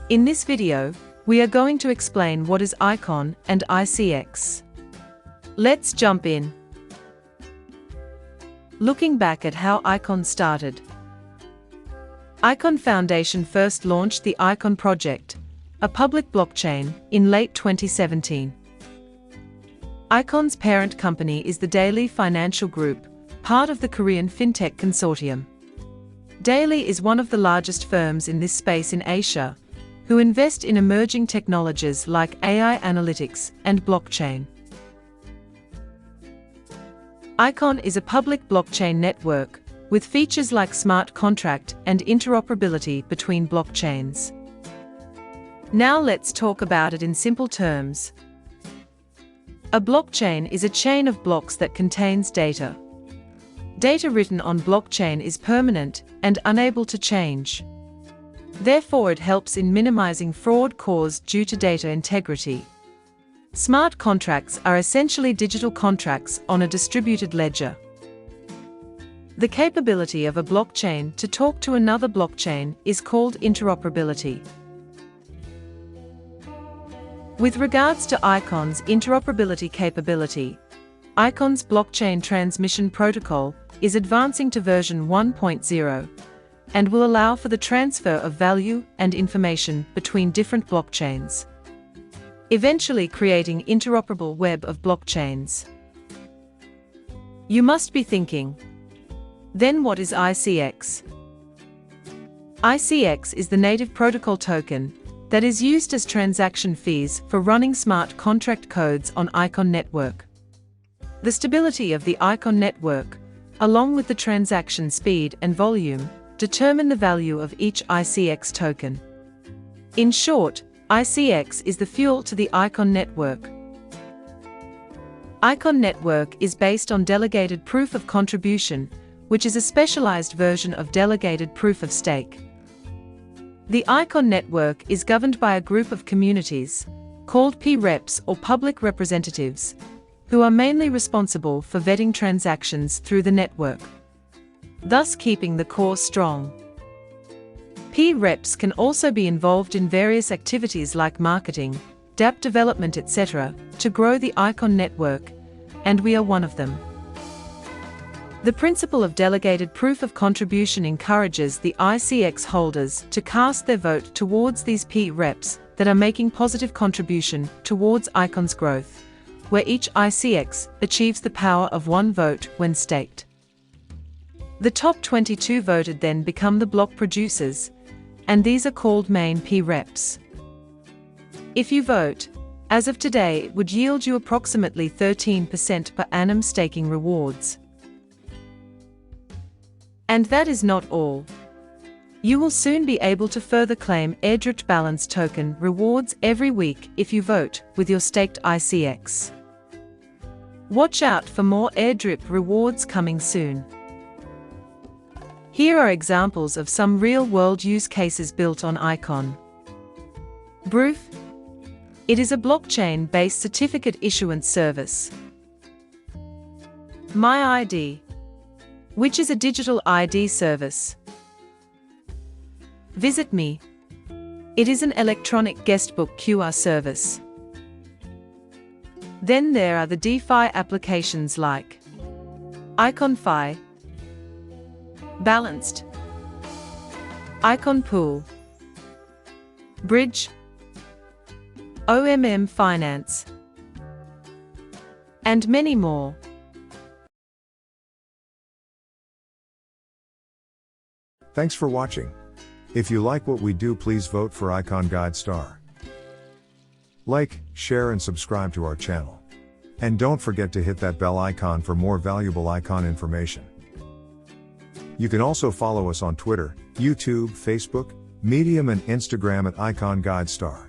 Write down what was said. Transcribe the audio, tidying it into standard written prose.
In this video, we are going to explain what is ICON and ICX. Let's jump in. Looking back at how ICON started. ICON Foundation first launched the ICON project, a public blockchain, in late 2017. ICON's parent company is the Daily Financial Group, part of the Korean fintech consortium. Daily is one of the largest firms in this space in Asia, who invest in emerging technologies like AI analytics and blockchain. ICON is a public blockchain network, with features like smart contract and interoperability between blockchains. Now let's talk about it in simple terms. A blockchain is a chain of blocks that contains data. Data written on blockchain is permanent and unable to change. Therefore, it helps in minimizing fraud caused due to data integrity. Smart contracts are essentially digital contracts on a distributed ledger. The capability of a blockchain to talk to another blockchain is called interoperability. With regards to ICON's interoperability capability, ICON's blockchain transmission protocol is advancing to version 1.0 and will allow for the transfer of value and information between different blockchains, eventually creating interoperable web of blockchains. You must be thinking, then what is ICX? ICX is the native protocol token that is used as transaction fees for running smart contract codes on ICON network. The stability of the ICON network, along with the transaction speed and volume, determine the value of each ICX token. In short, ICX is the fuel to the ICON network. ICON network is based on delegated proof of contribution, which is a specialized version of delegated proof of stake. The ICON network is governed by a group of communities, called P-reps or public representatives, who are mainly responsible for vetting transactions through the network, thus keeping the core strong. P-reps can also be involved in various activities like marketing, dApp development, etc., to grow the ICON network, and we are one of them. The principle of delegated proof of contribution encourages the ICX holders to cast their vote towards these P-reps that are making positive contribution towards ICON's growth, where each ICX achieves the power of one vote when staked. The top 22 voted then become the block producers, and these are called main P-reps. If you vote, as of today, it would yield you approximately 13% per annum staking rewards. And that is not all. You will soon be able to further claim airdrip balance token rewards every week if you vote with your staked ICX. Watch out for more airdrip rewards coming soon. Here are examples of some real-world use cases built on ICON. Broof. It is a blockchain-based certificate issuance service. MyID, which is a digital ID service. Visit Me. It is an electronic guestbook QR service. Then there are the DeFi applications like IconFi, Balanced, ICON Pool, Bridge, OMM Finance, and many more. Thanks for watching. If you like what we do, please vote for ICON Guide Star. Like, share and subscribe to our channel. And don't forget to hit that bell icon for more valuable ICON information. You can also follow us on Twitter, YouTube, Facebook, Medium and Instagram at ICON Guide Star.